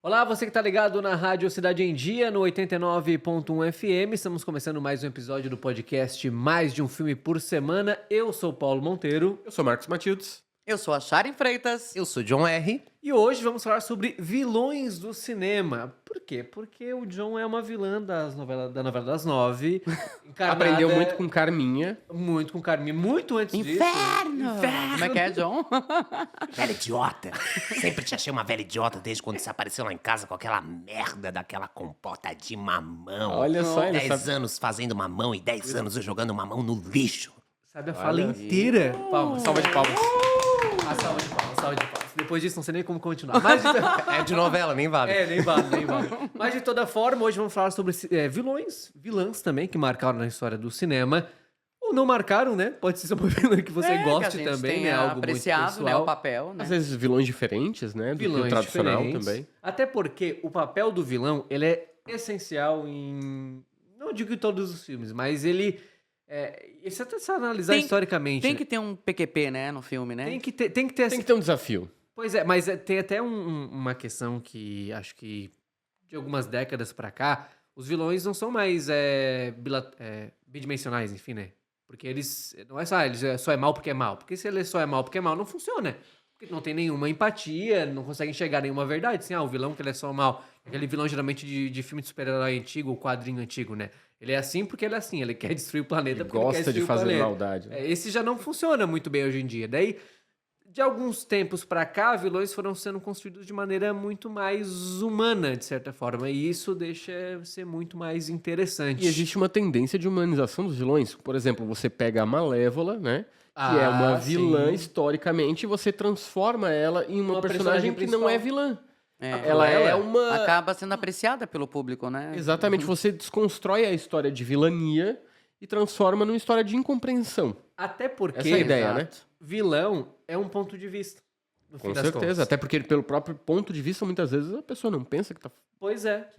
Olá, você que tá ligado na Rádio Cidade em Dia, no 89.1 FM. Estamos começando mais um episódio do podcast Mais de um Filme por Semana. Eu sou Paulo Monteiro. Eu sou Marcos Matildes. Eu sou a Sharon Freitas. Eu sou John R. E hoje vamos falar sobre vilões do cinema. Por quê? Porque o John é uma vilã da novela das nove. Aprendeu muito com Carminha. Muito com Carminha, muito antes disso. Inferno! Como é que é, John? Velha idiota. Sempre te achei uma velha idiota desde quando você apareceu lá em casa com aquela merda daquela compota de mamão. Olha só, ele 10 sabe. anos fazendo mamão e 10 anos eu jogando mamão no lixo. Sabe a fala Olha. inteira. Palmas. Salva de palmas. A salva de palmas, salva de palmas. Depois disso, não sei nem como continuar. Mas, É de novela, nem vale. nem vale, nem vale. Mas de toda forma, hoje vamos falar sobre vilãs também, que marcaram na história do cinema. Ou não marcaram, né? Pode ser uma vilã que você Que goste a gente também, tenha né? Algo muito apreciado, né, pessoal. o papel, né? Às vezes vilões diferentes, né? Do que o Vilões tradicional diferentes. também. Até porque o papel do vilão, ele é essencial em... Não digo em todos os filmes, mas ele... se você analisar historicamente... Tem que ter um PQP, né, no filme, né? Tem que ter Tem que ter um desafio. Pois é, mas tem até uma questão que acho que de algumas décadas pra cá, os vilões não são mais bidimensionais, enfim, né? Porque eles não é só, só é mal porque é mal. Porque se ele só é mal porque é mal, não funciona. Porque não tem nenhuma empatia, não consegue enxergar nenhuma verdade. Assim, o vilão que ele é só mal. Aquele vilão geralmente de filme de super-herói antigo, quadrinho antigo, né? Ele é assim porque ele é assim, ele quer destruir o planeta Ele porque ele quer gosta de destruir o fazer planeta. maldade. Esse já não funciona muito bem hoje em dia. Daí, de alguns tempos pra cá, vilões foram sendo construídos de maneira muito mais humana, de certa forma. E isso deixa ser muito mais interessante. E existe uma tendência de humanização dos vilões. Por exemplo, você pega a Malévola, né? Que é uma vilã sim. historicamente, e você transforma ela em uma personagem que não é vilã. É. Ela é Cruella uma... Acaba sendo apreciada pelo público, né? Exatamente, você desconstrói a história de vilania e transforma numa história de incompreensão. Até porque Essa é a ideia, né? vilão é um ponto de vista. No fim Com das certeza, contas. até porque pelo próprio ponto de vista, muitas vezes a pessoa não pensa que tá... Pois é.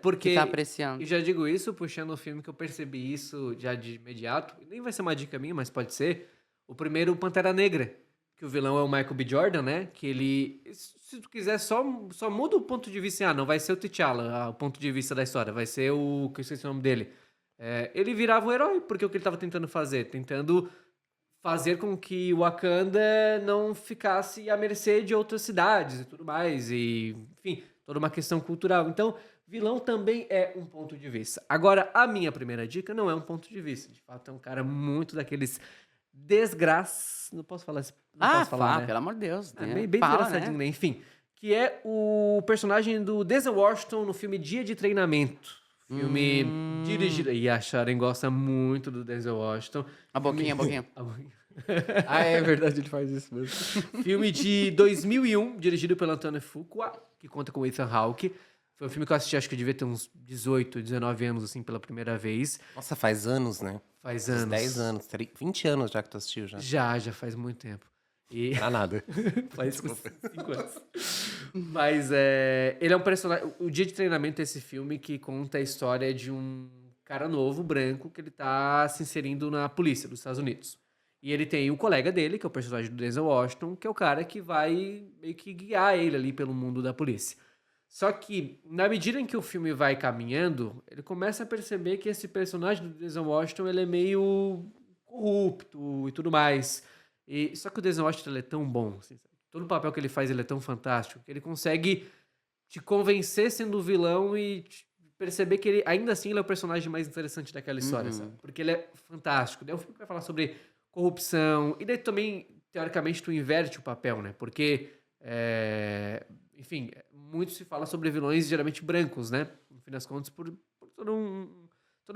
Porque Que tá apreciando. e já digo isso puxando o filme que eu percebi isso já de imediato. Nem vai ser uma dica minha, mas pode ser. O primeiro, Pantera Negra. Que o vilão é o Michael B. Jordan, né? Que ele, se tu quiser, só muda o ponto de vista. Não vai ser o T'Challa, o ponto de vista da história. Vai ser o... que eu esqueci o nome dele. Ele virava um herói, porque o que ele tava tentando fazer? Tentando fazer com que o Wakanda não ficasse à mercê de outras cidades e tudo mais. E, enfim, toda uma questão cultural. Então, vilão também é um ponto de vista. Agora, a minha primeira dica não é um ponto de vista. De fato, é um cara muito daqueles não posso falar, não posso falar, né? Pelo amor de Deus. Bem Fala, engraçadinho, né? Enfim, que é o personagem do Denzel Washington no filme Dia de Treinamento. Filme dirigido... E a Sharon gosta muito do Denzel Washington. A boquinha. Ah, é verdade, ele faz isso mesmo. Filme de 2001, dirigido pelo Antoine Fuqua, que conta com o Ethan Hawke. Foi um filme que eu assisti, acho que eu devia ter uns 18, 19 anos, assim, pela primeira vez. Nossa, faz anos, né? Faz Uns anos. 10 anos, 20 anos já que tu assistiu já. Já faz muito tempo. E... Pra nada. Faz 5 anos. Mas ele é um personagem... O Dia de Treinamento é esse filme que conta a história de um cara novo, branco, que ele tá se inserindo na polícia dos Estados Unidos. E ele tem o colega dele, que é o personagem do Denzel Washington, que é o cara que vai meio que guiar ele ali pelo mundo da polícia. Só que, na medida em que o filme vai caminhando, ele começa a perceber que esse personagem do Denzel Washington, ele é meio corrupto e tudo mais. Só que o Denzel Washington, ele é tão bom, assim, sabe? Todo o papel que ele faz, ele é tão fantástico, que ele consegue te convencer sendo o vilão e perceber que ele, ainda assim, ele é o personagem mais interessante daquela história, sabe? Porque ele é fantástico. Daí o filme vai falar sobre corrupção, e daí também, teoricamente, tu inverte o papel, né? Porque, enfim, muito se fala sobre vilões geralmente brancos, né? No fim das contas, por toda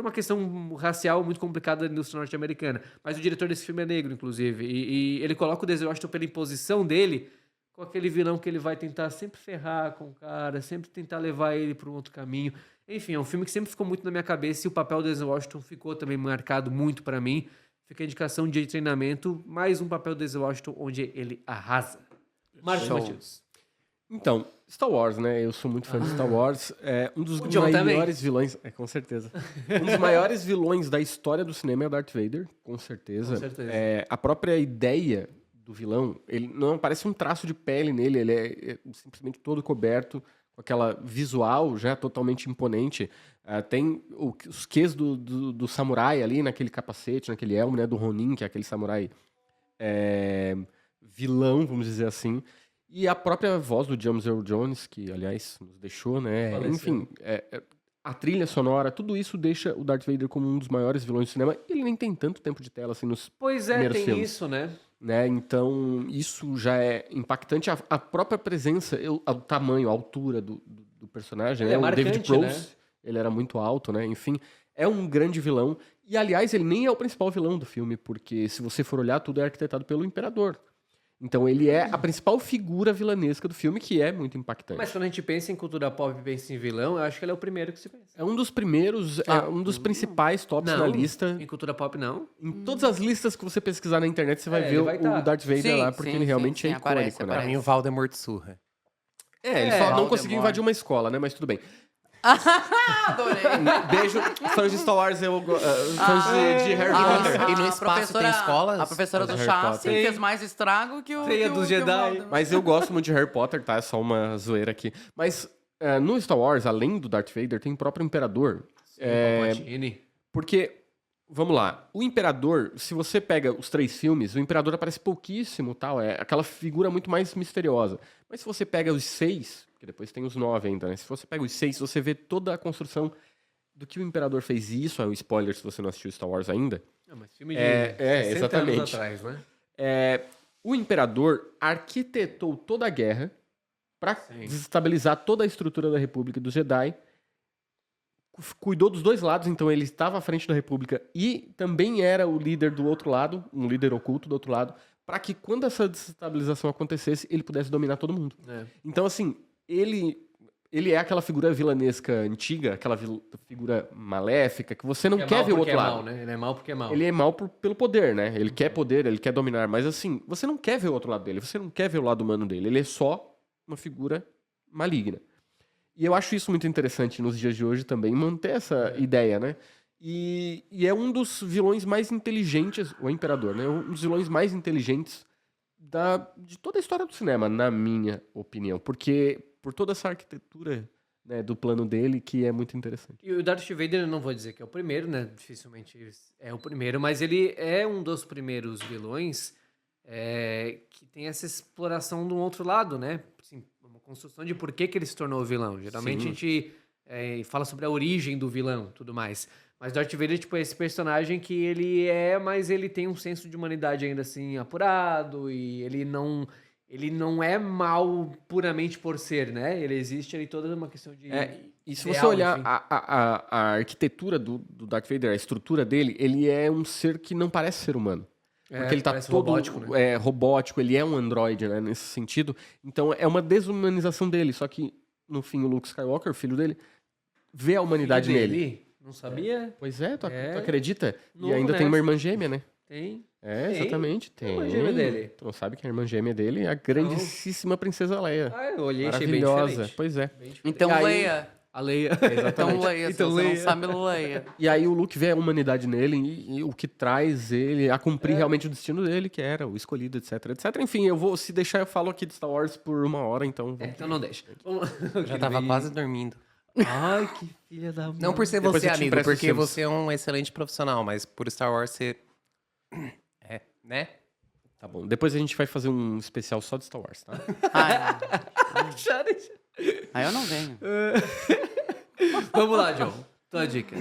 uma questão racial muito complicada da indústria norte-americana. Mas o diretor desse filme é negro, inclusive. E ele coloca o Denzel Washington pela imposição dele com aquele vilão que ele vai tentar sempre ferrar com o cara, sempre tentar levar ele para um outro caminho. Enfim, é um filme que sempre ficou muito na minha cabeça e o papel do Denzel Washington ficou também marcado muito para mim. Fica a indicação de treinamento, mais um papel do Denzel Washington onde ele arrasa. Marcos Show. Matias. Então, Star Wars, né? Eu sou muito fã de Star Wars. Um dos O John maiores também. vilões... com certeza. Um dos maiores vilões da história do cinema é o Darth Vader, com certeza. Com certeza. A própria ideia do vilão, ele não parece um traço de pele nele, ele é simplesmente todo coberto com aquela visual já totalmente imponente. Tem os quês do samurai ali naquele capacete, naquele elmo, né? Do Ronin, que é aquele samurai vilão, vamos dizer assim. E a própria voz do James Earl Jones, que, aliás, nos deixou, né? Faleceu. Enfim, a trilha sonora, tudo isso deixa o Darth Vader como um dos maiores vilões do cinema. Ele nem tem tanto tempo de tela, assim, nos Pois é, primeiros tem filmes. isso, né? Né? Então, isso já é impactante. A própria presença, o tamanho, a altura do personagem, Ele né? é O David marcante, Prowse, ele era muito alto, né? Enfim, é um grande vilão. E, aliás, ele nem é o principal vilão do filme, porque, se você for olhar, tudo é arquitetado pelo Imperador. Então, ele é a principal figura vilanesca do filme, que é muito impactante. Mas quando a gente pensa em cultura pop e pensa em vilão, eu acho que ele é o primeiro que se pensa. É um dos primeiros, um dos principais tops na lista. Em cultura pop, não. Em todas as listas que você pesquisar na internet, você vai ver ele vai o tá. Darth Vader Sim, lá, porque sim, ele sim, realmente sim, é icônico, aparece, né? Pra mim, o Valdemort Surra. Ele só não Voldemort. conseguiu invadir uma escola, né? Mas tudo bem. Adorei. Beijo, fãs de Star Wars, fãs de Harry Potter. E no espaço tem escolas? A professora do Harry chá Potter. fez mais estrago que o... Ceia que o- dos que o Jedi. Voldemort. Mas eu gosto muito de Harry Potter, tá? É só uma zoeira aqui. Mas no Star Wars, além do Darth Vader, tem o próprio Imperador. Palpatine. Porque, vamos lá, o Imperador, se você pega os 3 filmes, o Imperador aparece pouquíssimo, tal, é aquela figura muito mais misteriosa. Mas se você pega os 6, que depois tem os 9 ainda, né? Se você pega os 6, você vê toda a construção do que o Imperador fez. E isso é um spoiler se você não assistiu Star Wars ainda. Mas filme de 60 exatamente. anos atrás, né? O Imperador arquitetou toda a guerra para desestabilizar toda a estrutura da República dos Jedi. Cuidou dos dois lados, então ele estava à frente da República e também era o líder do outro lado, um líder oculto do outro lado, para que quando essa desestabilização acontecesse, ele pudesse dominar todo mundo. Então, assim, ele é aquela figura vilanesca antiga, aquela figura maléfica, que você não quer ver o outro lado. Mal, né? Ele é mal porque é mal. Ele é mal pelo poder, né? Ele quer poder, ele quer dominar. Mas assim, você não quer ver o outro lado dele. Você não quer ver o lado humano dele. Ele é só uma figura maligna. E eu acho isso muito interessante nos dias de hoje também, manter essa ideia, né? E é um dos vilões mais inteligentes, o Imperador, né? Um dos vilões mais inteligentes de toda a história do cinema, na minha opinião. Porque por toda essa arquitetura, né, do plano dele, que é muito interessante. E o Darth Vader, eu não vou dizer que é o primeiro, né? Dificilmente é o primeiro, mas ele é um dos primeiros vilões que tem essa exploração do outro lado, né? Assim, uma construção de por que ele se tornou vilão. Geralmente a gente fala sobre a origem do vilão, tudo mais. Mas Darth Vader, tipo, é esse personagem que mas ele tem um senso de humanidade ainda assim apurado, e ele não é mal puramente por ser, né? Ele existe ali toda uma questão de... E se você olhar a arquitetura do Darth Vader, a estrutura dele, ele é um ser que não parece ser humano. Porque ele tá todo robótico, né? Robótico, ele é um androide, né, nesse sentido. Então é uma desumanização dele, só que no fim o Luke Skywalker, o filho dele, vê a humanidade nele. Não sabia? Pois tu acredita? Novo E ainda tem nessa. uma irmã gêmea, né? Tem. Exatamente, tem. A irmã gêmea dele. Tu não sabe que a irmã gêmea dele é a grandíssima princesa Leia. Eu olhei, achei bem Maravilhosa, diferente. pois é. Bem diferente. Então E aí- leia. A Leia. Então leia. Então Se você leia. não sabe, leia. E aí o Luke vê a humanidade nele e o que traz ele a cumprir realmente o destino dele, que era o escolhido, etc, etc. Enfim, se deixar, eu falo aqui de Star Wars por 1 hora, então... Então não deixa. Já tava quase dormindo. Ai, que filha da mãe. Não por ser Depois você, eu te amigo, empresto os porque filmes. você é um excelente profissional, mas por Star Wars você... né? Tá bom, depois a gente vai fazer um especial só de Star Wars, tá? Aí eu não venho. Vamos lá, John. Tua dica.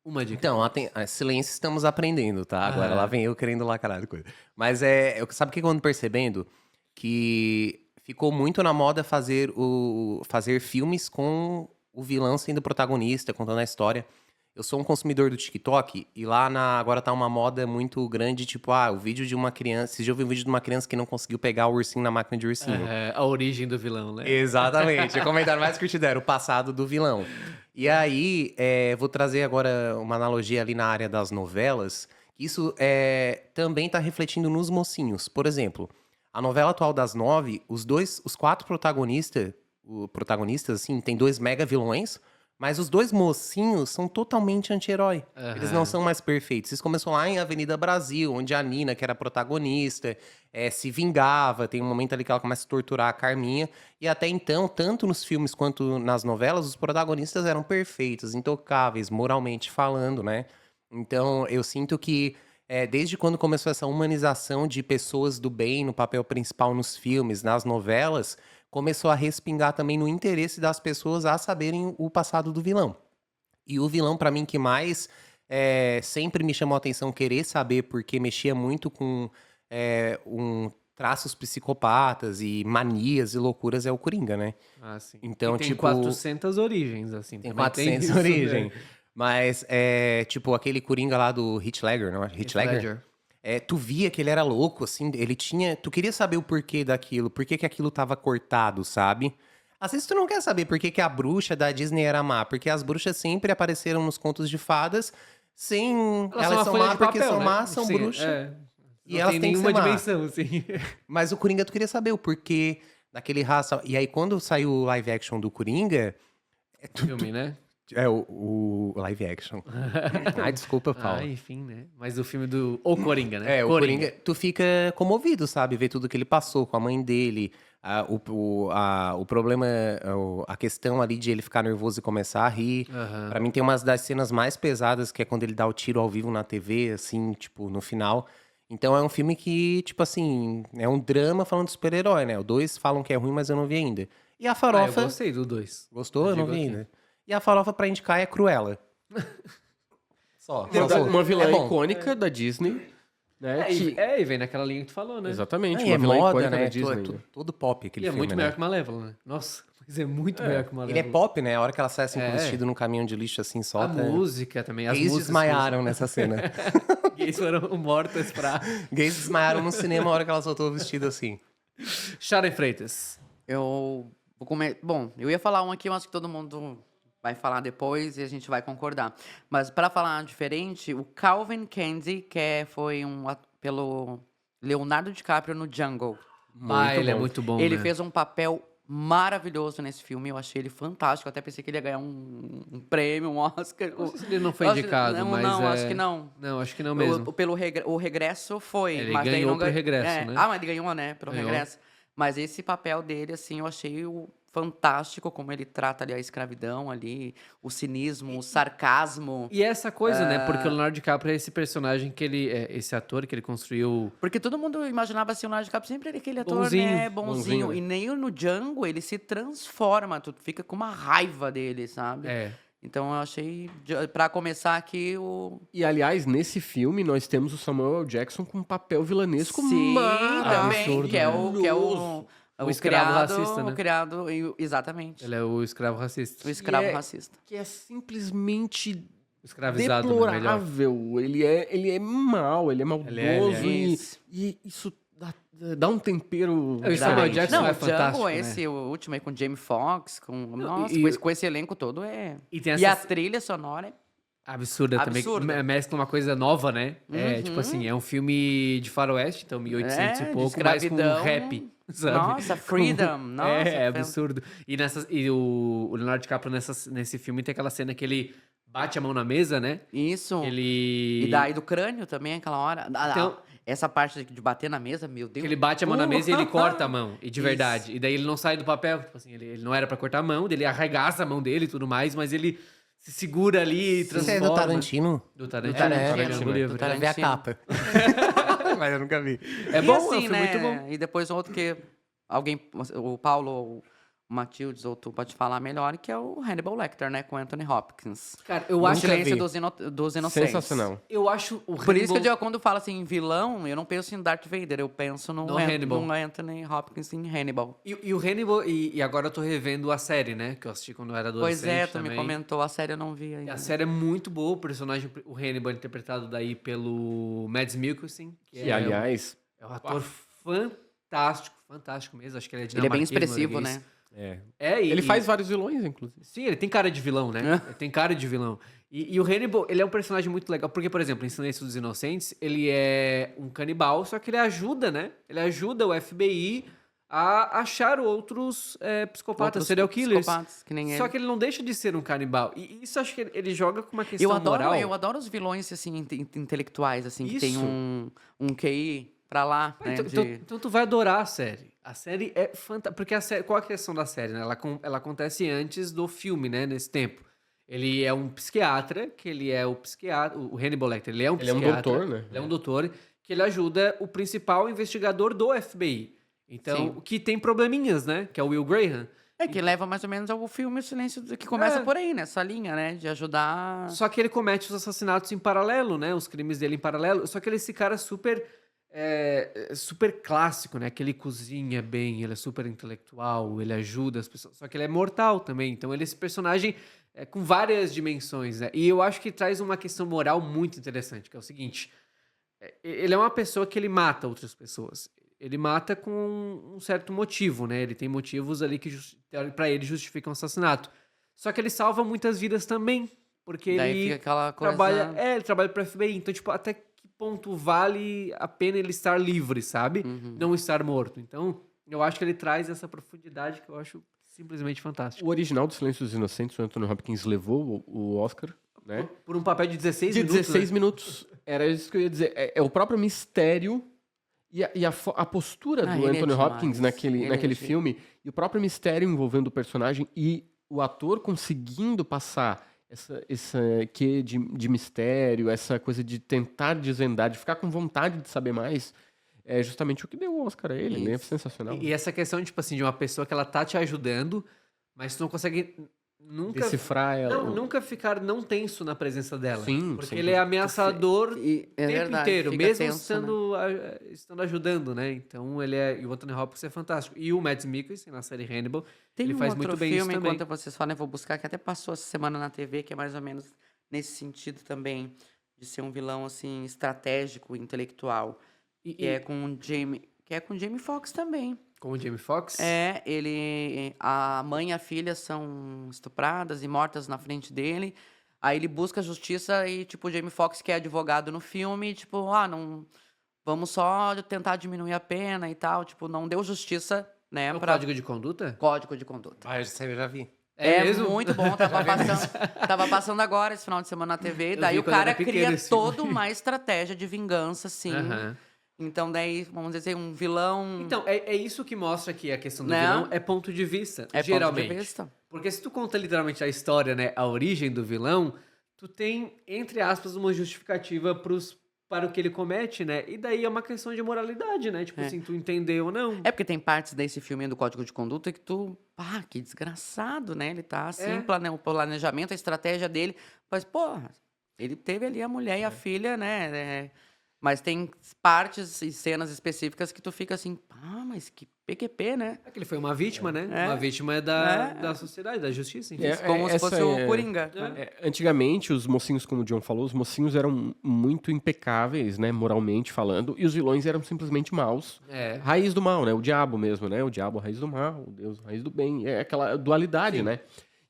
Uma dica. Então, silêncio, estamos aprendendo, tá? Agora lá vem eu querendo lacrar coisa. Mas sabe o que eu ando percebendo? Que ficou muito na moda fazer filmes com o vilão sendo protagonista, contando a história. Eu sou um consumidor do TikTok e lá agora tá uma moda muito grande, tipo, o vídeo de uma criança... Você já ouviu um vídeo de uma criança que não conseguiu pegar o ursinho na máquina de ursinho? A origem do vilão, né? Exatamente. É o comentário mais curtido era o passado do vilão. E aí, vou trazer agora uma analogia ali na área das novelas. Isso também tá refletindo nos mocinhos. Por exemplo, a novela atual das 9, os 4 protagonistas, assim, tem 2 mega vilões, Mas os dois mocinhos são totalmente anti-herói. Eles não Aham. são mais perfeitos. Isso começou lá em Avenida Brasil, onde a Nina, que era a protagonista, se vingava. Tem um momento ali que ela começa a torturar a Carminha. E até então, tanto nos filmes quanto nas novelas, os protagonistas eram perfeitos, intocáveis, moralmente falando, né? Então, eu sinto que desde quando começou essa humanização de pessoas do bem no papel principal nos filmes, nas novelas, começou a respingar também no interesse das pessoas a saberem o passado do vilão. E o vilão, pra mim, que mais sempre me chamou a atenção querer saber, porque mexia muito com traços psicopatas e manias e loucuras, é o Coringa, né? Ah, sim. Então, E tem tipo, 400 origens, assim. Tem também 400 isso, né? origem. Mas, tipo, aquele Coringa lá do Heath Ledger, não é? Heath Ledger? Tu via que ele era louco, assim, ele tinha... Tu queria saber o porquê daquilo, por que que aquilo tava cortado, sabe? Às vezes tu não quer saber por que que a bruxa da Disney era má, porque as bruxas sempre apareceram nos contos de fadas sem... Elas são folha má de porque papel, são né? má, são Sim, bruxas. E E não elas tem têm que nenhuma ser má. dimensão, assim. Mas o Coringa tu queria saber o porquê daquele raça... E aí quando saiu o live action do Coringa... Filme, né? O live action. Ai, desculpa, Paulo. Ah, enfim, né? Mas o filme do... O Coringa, né? O Coringa, tu fica comovido, sabe? Ver tudo que ele passou com a mãe dele, o problema, a questão ali de ele ficar nervoso e começar a rir. Aham. Pra mim tem umas das cenas mais pesadas, que é quando ele dá o tiro ao vivo na TV, assim, tipo, no final. Então é um filme que, tipo assim, é um drama falando de super-herói, né? O 2 falam que é ruim, mas eu não vi ainda. E a Ah, eu farofa... gostei do 2. Gostou? Eu não digo vi aqui. ainda. E a farofa pra indicar é Cruella. Só. Uma vilã É bom. icônica da Disney, né? E vem naquela linha que tu falou, né? Exatamente, E uma é vilã moda, icônica né? da Disney. Todo pop aquele E é filme, muito né? melhor que Malévola, né? Nossa, mas é muito melhor que Malévola. Ele é pop, né? A hora que ela sai assim com o É. vestido num caminhão de lixo assim, A solta. música também, as Gays músicas. desmaiaram nessa cena. Gays foram mortas pra... Gays desmaiaram no cinema a hora que ela soltou o vestido assim. Sharon Freitas. Eu vou comer. Bom, eu ia falar um aqui, mas acho que todo mundo vai falar depois e a gente vai concordar. Mas para falar diferente, o Calvin Candy, foi pelo Leonardo DiCaprio no Jungle. Ele é bom. muito bom, Ele né? fez um papel maravilhoso nesse filme, eu achei ele fantástico. Eu até pensei que ele ia ganhar um prêmio, um Oscar. Não sei se ele não foi Eu acho- indicado, não, mas não, é... acho que não. Não, acho que não mesmo. O regresso foi. Ele mas daí ganhou não pro regresso, né? Ah, mas ele ganhou, né? Pelo Ganhou. regresso. Mas esse papel dele, assim, eu achei fantástico, como ele trata ali a escravidão ali, o cinismo, o sarcasmo. E essa coisa, né? Porque o Leonardo DiCaprio é esse personagem que ele... esse ator que ele construiu... Porque todo mundo imaginava assim, o Leonardo DiCaprio sempre era aquele ator, Bonzinho, né, bonzinho. bonzinho. E nem no Django ele se transforma, tu fica com uma raiva dele, sabe? É. Então eu achei, pra começar aqui, E, aliás, nesse filme, nós temos o Samuel L. Jackson com um papel vilanesco Sim, também, absurdo, que é né? o escravo criado, racista, né? O criado, exatamente. Ele é o escravo racista. O escravo E é- racista. que é simplesmente O escravizado, né? Melhor. deplorável. Ele é mau, ele é maldoso. Ele é. Isso. E isso dá um tempero. O Samuel diferente. Jackson Não, é o Django, fantástico, né? esse, o último aí com Jamie Foxx, nossa, e- com esse elenco todo é... E tem E a essa trilha sonora é... absurda também. Absurda. Mescla uma coisa nova, né? É, tipo assim, é um filme de faroeste, então 1800 É, e de pouco, mas com escravidão. rap, sabe? Nossa, freedom, nossa. É absurdo. E o Leonardo DiCaprio nesse filme tem aquela cena que ele bate a mão na mesa, né? Isso. Ele... E daí do crânio também, aquela hora. Então- Essa parte de bater na mesa, meu Deus. Que ele bate a mão na mesa e ele corta a mão, e de Isso. verdade. E daí ele não sai do papel, tipo assim, ele não era pra cortar a mão, ele arregaça a mão dele e tudo mais, mas ele se segura ali e Isso transforma. é do Tarantino? Do Tarantino, Do Tarantino, Tarantino, do livre. Tarantino. Quero ver a capa. Mas eu nunca vi. É E bom, assim, é um filme né? muito bom. E depois outro que alguém, o Paulo ou o Matildes, ou tu pode falar melhor, que é o Hannibal Lecter, né? Com Anthony Hopkins. Cara, eu O acho, Silêncio vi. dos Inocentes. Sensacional. eu acho o Por isso que Hannibal- eu, quando falo assim, em vilão, eu não penso em Darth Vader, eu penso no No Hannibal. no Anthony Hopkins em Hannibal. E o Hannibal, e agora eu tô revendo a série, né? Que eu assisti quando eu era adolescente Pois é, tu também. me comentou, a série eu não vi E ainda. a série é muito boa, o personagem, o Hannibal, interpretado daí pelo Mads Mikkelsen. Que, aliás, é um ator fantástico mesmo. Acho que ele é Ele é bem dinamarquês, expressivo, norueguês. né? ele faz vários vilões, inclusive. Sim, ele tem cara de vilão, né? Ele tem cara de vilão. E o Hannibal, ele é um personagem muito legal. Porque, por exemplo, em Silêncio dos Inocentes, ele é um canibal, só que ele ajuda, né? Ele ajuda o FBI a achar outros psicopatas, Outros serial killers. psicopatas, que nem Só ele. que ele não deixa de ser um canibal. E isso acho que ele joga com uma questão moral. Eu adoro os vilões, assim, intelectuais, assim, que tem Isso. um QI pra lá, né? Então tu vai adorar a série. A série é fantástica. Porque a série, qual a questão da série, né? Ela acontece antes do filme, né? Nesse tempo. Ele é um psiquiatra, que ele é o psiquiatra. O Hannibal Lecter, ele é um Ele é um psiquiatra. doutor, né? Ele é um doutor, que ele ajuda o principal investigador do FBI. Então, Sim. o que tem probleminhas, né? Que é o Will Graham. É que leva mais ou menos ao filme O Silêncio, que começa É. por aí, nessa linha, né? De ajudar... Só que ele comete os assassinatos em paralelo, né? Os crimes dele em paralelo. Só que ele é esse cara super clássico, né? Que ele cozinha bem, ele é super intelectual, ele ajuda as pessoas. Só que ele é mortal também. Então ele é esse personagem com várias dimensões, né? E eu acho que traz uma questão moral muito interessante, que é o seguinte. Ele é uma pessoa que ele mata outras pessoas. Ele mata com um certo motivo, né? Ele tem motivos ali que pra ele justificam o assassinato. Só que ele salva muitas vidas também, porque Daí ele fica aquela coisa... ele trabalha pro FBI. Então, tipo, até que ponto vale a pena ele estar livre, sabe? Uhum. Não estar morto. Então, eu acho que ele traz essa profundidade que eu acho simplesmente fantástico. O original do Silêncio dos Inocentes, o Anthony Hopkins levou o Oscar, né? Por um papel de 16 De minutos, 16 né? minutos. Era isso que eu ia dizer. É o próprio mistério e a postura Ah, do ele é Anthony demais. Hopkins Ele é naquele genial. filme, e o próprio mistério envolvendo o personagem e o ator conseguindo passar essa quê de mistério, essa coisa de tentar desvendar, de ficar com vontade de saber mais, é justamente o que deu o Oscar a ele, né? É Isso. sensacional. E essa questão, tipo assim, de uma pessoa que ela tá te ajudando, mas tu não consegue nunca... Decifrar ela. Nunca ficar não tenso na presença dela. Sim, Porque sem ele é ameaçador o E é tempo verdade, inteiro, fica mesmo tenso, né? estando ajudando, né? Então ele é... E o Anthony Hopkins é fantástico. E o Mads Mikkelsen, na série Hannibal, Tem ele um faz outro muito bem isso filme, também. enquanto vocês falam, eu vou buscar, que até passou essa semana na TV, que é mais ou menos nesse sentido também, de ser um vilão, assim, estratégico, intelectual. Que é com o Jamie Foxx também. Com o Jamie Foxx. A mãe e a filha são estupradas e mortas na frente dele. Aí ele busca justiça e, tipo, o Jamie Foxx, que é advogado no filme, tipo, não... Vamos só tentar diminuir a pena e tal. Tipo, não deu justiça, né? O Código de Conduta? Código de conduta. Ah, essa eu já vi. É mesmo? muito bom, tava passando agora esse final de semana na TV. Eu Daí vi o quando era cara pequeno cria esse filme. toda uma estratégia de vingança, assim. Aham. Então, daí, vamos dizer, um vilão. Então, é isso que mostra que a questão do Né? vilão é ponto de vista, É geralmente. ponto de vista. Porque se tu conta literalmente a história, né, a origem do vilão, tu tem, entre aspas, uma justificativa para o que ele comete, né? E daí é uma questão de moralidade, né? Tipo assim, tu entender ou não. É porque tem partes desse filme do Código de Conduta que tu. Que desgraçado, né? Ele tá assim, o planejamento, a estratégia dele. Mas, porra, ele teve ali a mulher e a filha, né? Mas tem partes e cenas específicas que tu fica assim, mas que PQP, né? É que ele foi uma vítima, né? É. Uma vítima da sociedade, da justiça, enfim. Como se essa fosse o Coringa. Antigamente, os mocinhos, como o John falou, os mocinhos eram muito impecáveis, né, moralmente falando, e os vilões eram simplesmente maus. É. Raiz do mal, né? O diabo mesmo, né? O diabo, a raiz do mal, o Deus, a raiz do bem. É aquela dualidade, né?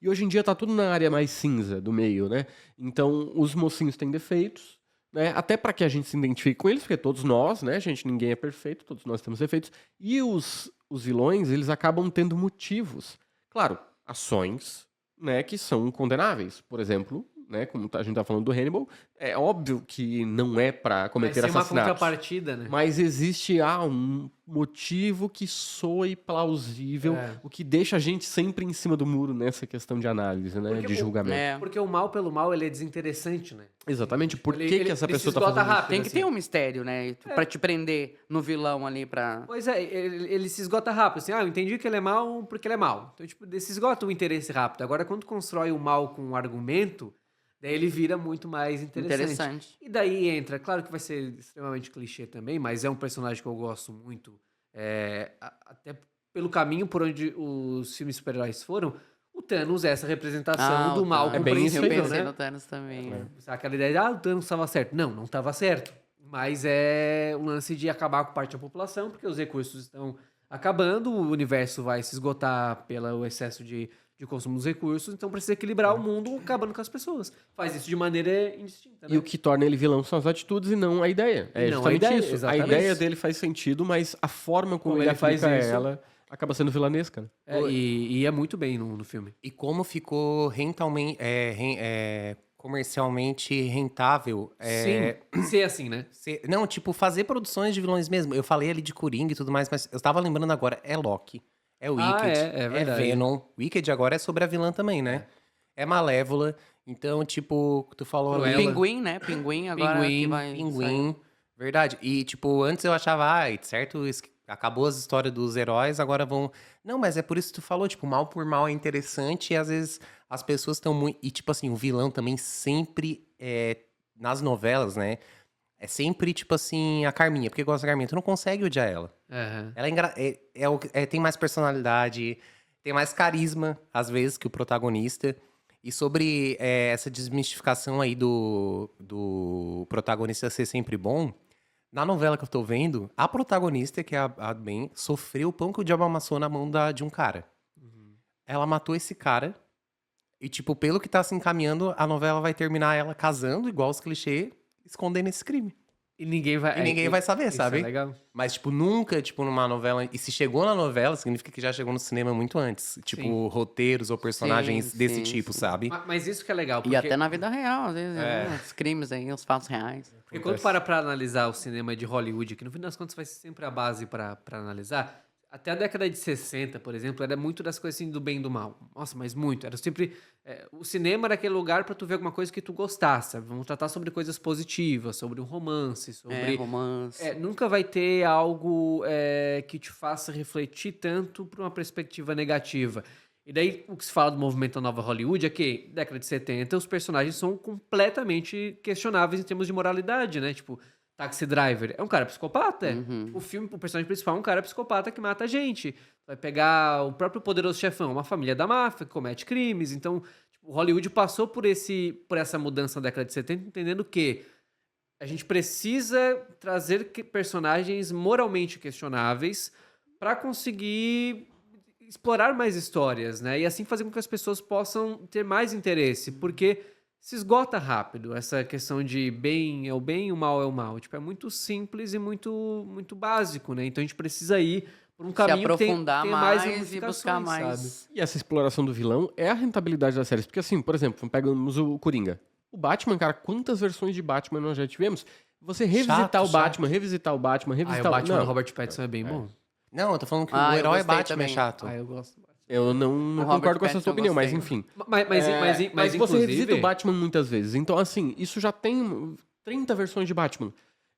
E hoje em dia tá tudo na área mais cinza do meio, né? Então, os mocinhos têm defeitos, né? Até para que a gente se identifique com eles, porque todos nós, né, gente, ninguém é perfeito, todos nós temos defeitos. E os vilões, eles acabam tendo motivos. Claro, ações, né, que são condenáveis. Por exemplo, né, como a gente tá falando do Hannibal, é óbvio que não é para cometer Vai ser uma assassinatos. contrapartida, né? Mas existe um motivo que soe plausível, É. o que deixa a gente sempre em cima do muro nessa questão de análise, né, Porque de julgamento. Porque o mal pelo mal, ele é desinteressante, né? Exatamente. Por Ele- que ele- essa ele se pessoa tá esgota fazendo isso? rápido. Tem que assim. ter um mistério, né? Pra te prender no vilão ali pra. Pois é, ele se esgota rápido. Assim, eu entendi que ele é mal porque ele é mal. Então, tipo, se esgota o interesse rápido. Agora, quando tu constrói o mal com um argumento, daí ele vira muito mais interessante. E daí entra, claro que vai ser extremamente clichê também, mas é um personagem que eu gosto muito. Até pelo caminho por onde os filmes super-heróis foram, o Thanos é essa representação do mal É bem isso aí, Eu compreensível, pensei né? no Thanos também. Aquela ideia de, o Thanos estava certo. Não estava certo. Mas é um lance de acabar com parte da população, porque os recursos estão acabando, o universo vai se esgotar pelo excesso de de consumo dos recursos, então precisa equilibrar o mundo acabando com as pessoas. Faz isso de maneira indistinta, né? E o que torna ele vilão são as atitudes e não a ideia. É Não a justamente ideia, isso. exatamente. A ideia dele faz sentido, mas a forma como ele ele faz aplica isso. ela acaba sendo vilanesca. Né? E é muito bem no filme. E como ficou comercialmente rentável. Sim, ser assim, né? Não, tipo, fazer produções de vilões mesmo. Eu falei ali de Coringa e tudo mais, mas eu tava lembrando agora, é Loki, é Wicked, é verdade. Venom. Wicked agora é sobre a vilã também, né? É Malévola. Então, tipo, tu falou ali... Cruella. Pinguim, né? Pinguim agora Pinguim, que vai Pinguim, verdade. E, tipo, antes eu achava, certo, acabou as histórias dos heróis, agora vão... Não, mas é por isso que tu falou, tipo, mal por mal é interessante e às vezes as pessoas estão muito... E, tipo assim, o vilão também sempre, nas novelas, né, é sempre, tipo assim, a Carminha. Porque gosta da Carminha, tu não consegue odiar ela. Aham. Ela tem mais personalidade, tem mais carisma, às vezes, que o protagonista. E sobre essa desmistificação aí do protagonista ser sempre bom, na novela que eu tô vendo, a protagonista, que é a Ben, sofreu o pão que o diabo amassou na mão de um cara. Ela matou esse cara. E, tipo, pelo que tá se encaminhando, a novela vai terminar ela casando, igual os clichês, escondendo esse crime. E ninguém vai saber, isso sabe? É legal. Mas, tipo, nunca, tipo, numa novela... E se chegou na novela, significa que já chegou no cinema muito antes. Tipo, Sim. roteiros ou personagens Sim, desse sim, tipo, sim. sabe? Mas isso que é legal, porque, E até na vida real, às vezes, os crimes aí, os fatos reais. porque quando para analisar o cinema de Hollywood, que no fim das contas vai ser sempre a base para analisar, até a década de 60, por exemplo, era muito das coisas assim do bem e do mal. Nossa, mas muito. Era sempre... o cinema era aquele lugar para tu ver alguma coisa que tu gostasse. Vamos tratar sobre coisas positivas, sobre um romance, sobre... Romance. Nunca vai ter algo que te faça refletir tanto para uma perspectiva negativa. E daí, o que se fala do movimento da Nova Hollywood é que, década de 70, os personagens são completamente questionáveis em termos de moralidade, né? Tipo, Taxi Driver é um cara psicopata. O personagem principal é um cara psicopata que mata gente. Vai pegar o próprio Poderoso Chefão, uma família da máfia que comete crimes. Então, tipo, Hollywood passou por essa mudança na década de 70, entendendo que a gente precisa trazer personagens moralmente questionáveis para conseguir explorar mais histórias, né? E assim fazer com que as pessoas possam ter mais interesse, porque se esgota rápido essa questão de bem é o bem e o mal é o mal. Tipo, é muito simples e muito, muito básico, né? Então a gente precisa ir por um Se caminho que aprofundar tenha mais e ramificações, buscar mais. sabe? E essa exploração do vilão é a rentabilidade das séries. Porque, assim, por exemplo, pegamos o Coringa. O Batman, cara, quantas versões de Batman nós já tivemos? Você revisitar Chato, o Batman, revisitar o Batman, O revisitar Batman Não, do Robert Pattinson é bem bom. Não, eu tô falando que Ah, o eu herói gostei Batman é também. chato. Eu gosto. eu não Robert concordo com essa Pattinson sua eu opinião, mas gostei. enfim. Mas você inclusive... revisita o Batman muitas vezes. Então, assim, isso já tem 30 versões de Batman.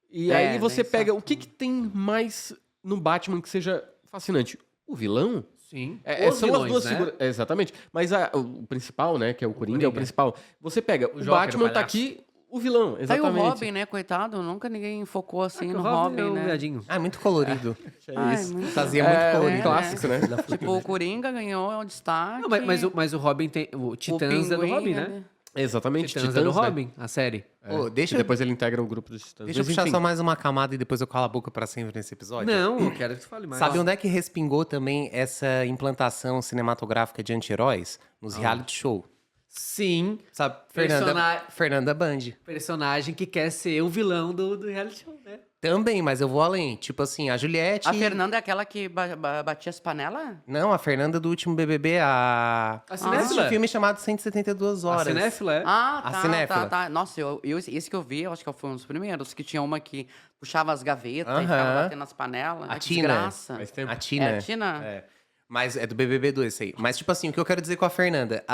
E É, aí você nem pega... só. O que tem mais no Batman que seja fascinante? O vilão? Sim. São as vilões, duas né? figuras. Exatamente. Mas o principal, né? Que é o Coringa, é o Coringa. principal. Você pega, o Joker, Batman o tá palhaço. aqui, o vilão. Tá aí o Exatamente. Robin, né? Coitado, nunca ninguém focou assim Que no o Robin é Robin, um né? viadinho. Ah, é muito colorido. Ai, isso. muito- Fazia muito colorido. Clássico, né? Tipo, o Coringa ganhou o destaque. Não, mas o Robin tem... O Titãs é do Pinguim, Robin, né? Exatamente. Titãs é do né? Robin, a série. Ô, E deixa depois ele integra o grupo dos Titãs. deixa eu Mas, puxar enfim. só mais uma camada e depois eu calo a boca pra sempre nesse episódio. Não, eu quero que você fale mais. Sabe onde é que respingou também essa implantação cinematográfica de anti-heróis? Nos reality show. Sim, Sabe? Persona- Fernanda Band. personagem que quer ser o vilão do reality show, né? Também, mas eu vou além. Tipo assim, a Juliette... A Fernanda é aquela que batia as panelas? Não, a Fernanda do último BBB, A Existe cinéfila. um filme chamado 172 A horas. cinéfila, é. Ah, A tá, cinéfila. tá. Nossa, esse que eu vi, eu acho que foi um dos primeiros, que tinha uma que puxava as gavetas e Aham. ficava batendo nas panelas. A Ai, que Tina. desgraça. Faz tempo. A Tina. É a Tina? É. Mas é do BBB 2 esse aí. Mas, tipo assim, o que eu quero dizer com a Fernanda?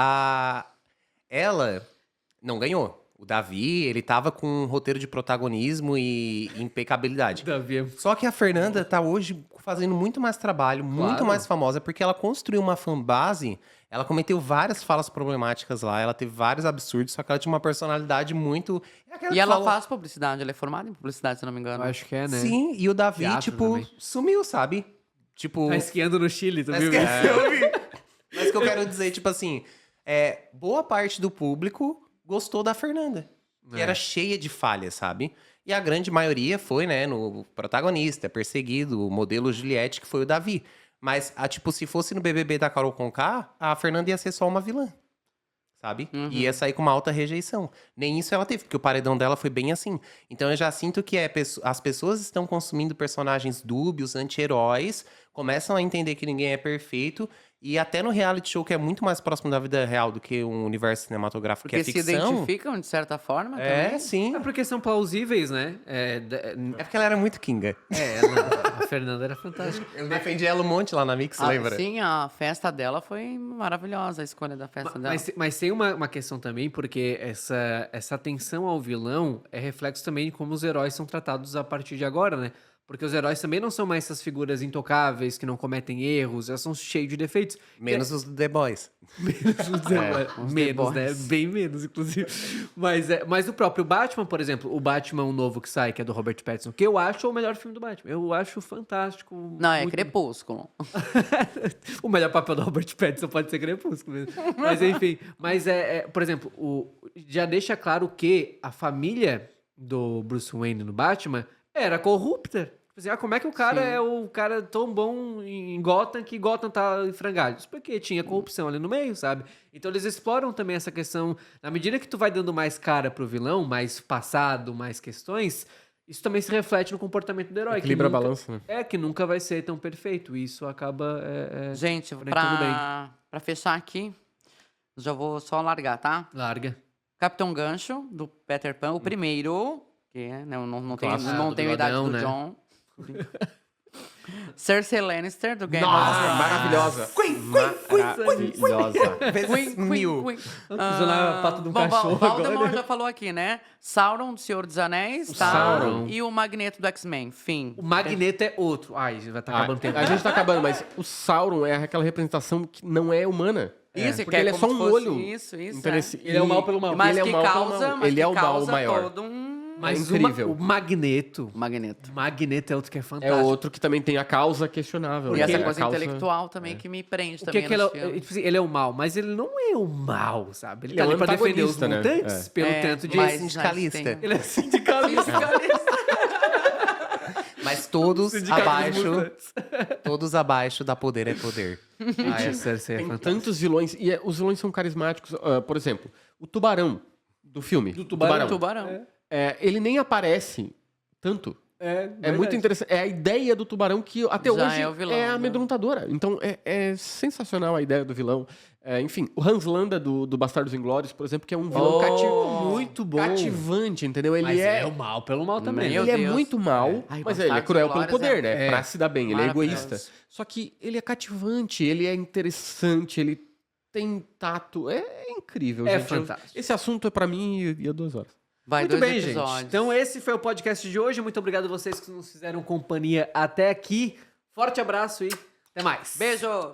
Ela não ganhou. O Davi, ele tava com um roteiro de protagonismo e impecabilidade. Davi. Só que a Fernanda tá hoje fazendo muito mais trabalho, muito Claro. mais famosa, porque ela construiu uma fanbase, ela cometeu várias falas problemáticas lá, ela teve vários absurdos, só que ela tinha uma personalidade muito... É aquela E que ela fala- faz publicidade, ela é formada em publicidade, se eu não me Eu engano. acho que é, né? Sim, e o Davi, Teatro tipo, também. sumiu, sabe? Tipo... Tá esquiando no Chile, tu viu? Esqueceu, Mas o que eu quero dizer, tipo assim, boa parte do público gostou da Fernanda. Que era cheia de falhas, sabe? E a grande maioria foi, né, no protagonista, perseguido, o modelo Juliette, que foi o Davi. Mas, tipo, se fosse no BBB da Carol Conká, a Fernanda ia ser só uma vilã. Sabe? Ia sair com uma alta rejeição. Nem isso ela teve, porque o paredão dela foi bem assim. Então eu já sinto que as pessoas estão consumindo personagens dúbios, anti-heróis, começam a entender que ninguém é perfeito. E até no reality show, que é muito mais próximo da vida real do que um universo cinematográfico Porque que é se ficção. identificam, de certa forma, É, também. sim. É porque são plausíveis, né? É porque ela era muito kinga. A Fernanda era fantástica. Eu defendi ela um monte lá na Mix, lembra? Sim, a festa dela foi maravilhosa, a escolha da festa dela. Mas tem uma questão também, porque essa atenção ao vilão é reflexo também de como os heróis são tratados a partir de agora, né? Porque os heróis também não são mais essas figuras intocáveis, que não cometem erros, elas são cheios de defeitos. Menos os The Boys. Menos, né? Bem menos, inclusive. Mas o próprio Batman, por exemplo, o Batman novo que sai, que é do Robert Pattinson, que eu acho o melhor filme do Batman. Eu acho fantástico. Não, é muito- Crepúsculo. O melhor papel do Robert Pattinson pode ser Crepúsculo mesmo. Mas enfim, por exemplo, já deixa claro que a família do Bruce Wayne no Batman era corrupta. Tipo assim, como é que o cara é o cara tão bom em Gotham que Gotham tá em frangalhos? Porque tinha corrupção ali no meio, sabe? Então eles exploram também essa questão. Na medida que tu vai dando mais cara pro vilão, mais passado, mais questões, isso também se reflete no comportamento do herói. Equilibra a nunca- balança, né? que nunca vai ser tão perfeito. E isso acaba... Gente, porém, tudo bem. pra fechar aqui, já vou só largar, tá? Larga. Capitão Gancho, do Peter Pan, o primeiro, que não tem, Clássico não do tem a idade Bigodão, do né? John. Cersei Lannister, do Game Nossa, of Thrones. maravilhosa. Maravilhosa. Vezes mil. Pisou na pata de um cachorro Valdemort agora. já falou aqui, né? Sauron, do Senhor dos Anéis, tá? Sauron. E o Magneto do X-Men, fim. O Magneto é outro. Ai, vai estar acabando o tempo. A gente tá acabando, mas o Sauron é aquela representação que não é humana. Isso, porque que é ele é como só se um fosse olho. isso. Então, Ele é o mal pelo mal. Mas Ele é que o mal pelo causa, mal. mas Ele que é o mal causa maior. todo um... Mas incrível. o Magneto. Magneto. Magneto é outro que é É fantástico. outro que também tem a causa questionável. E né? essa A coisa causa- intelectual também que me prende O que também é que ele é? nos filmes. Tipo assim, ele é o mal, mas ele não é o mal, sabe? Ele Ele tá é um ali pra defender os antagonista, né? mutantes pelo tanto de... mas sindicalista. tem- Ele é sindicalista. Mas todos Sindicato dos abaixo. mutantes. Todos abaixo da Poder é Poder. Ah, essa Cersei é Tem fantástica. tantos vilões. E os vilões são carismáticos. Por exemplo, o Tubarão do filme. Do Tubarão. Tubarão. Ele nem aparece tanto. É muito interessante. É a ideia do tubarão que até Já hoje é o vilão, é né? amedrontadora. Então é sensacional a ideia do vilão. Enfim, o Hans Landa do Bastardos Inglórios, por exemplo, que é um vilão Muito bom. cativante, entendeu? Ele Mas é, é o mal pelo mal também. Meu ele é Deus. muito mal, Ai, mas ele é Bastardos cruel pelo Inglórios poder, é- né? Pra se dar bem, ele é Maravilhoso. egoísta. Só que ele é cativante, ele é interessante, ele tem tato. É incrível, É gente. fantástico. Esse assunto, pra mim, ia 2 horas. Vai Muito 2 bem, episódios. gente. Então esse foi o podcast de hoje. Muito obrigado a vocês que nos fizeram companhia até aqui. Forte abraço e até mais. Beijo!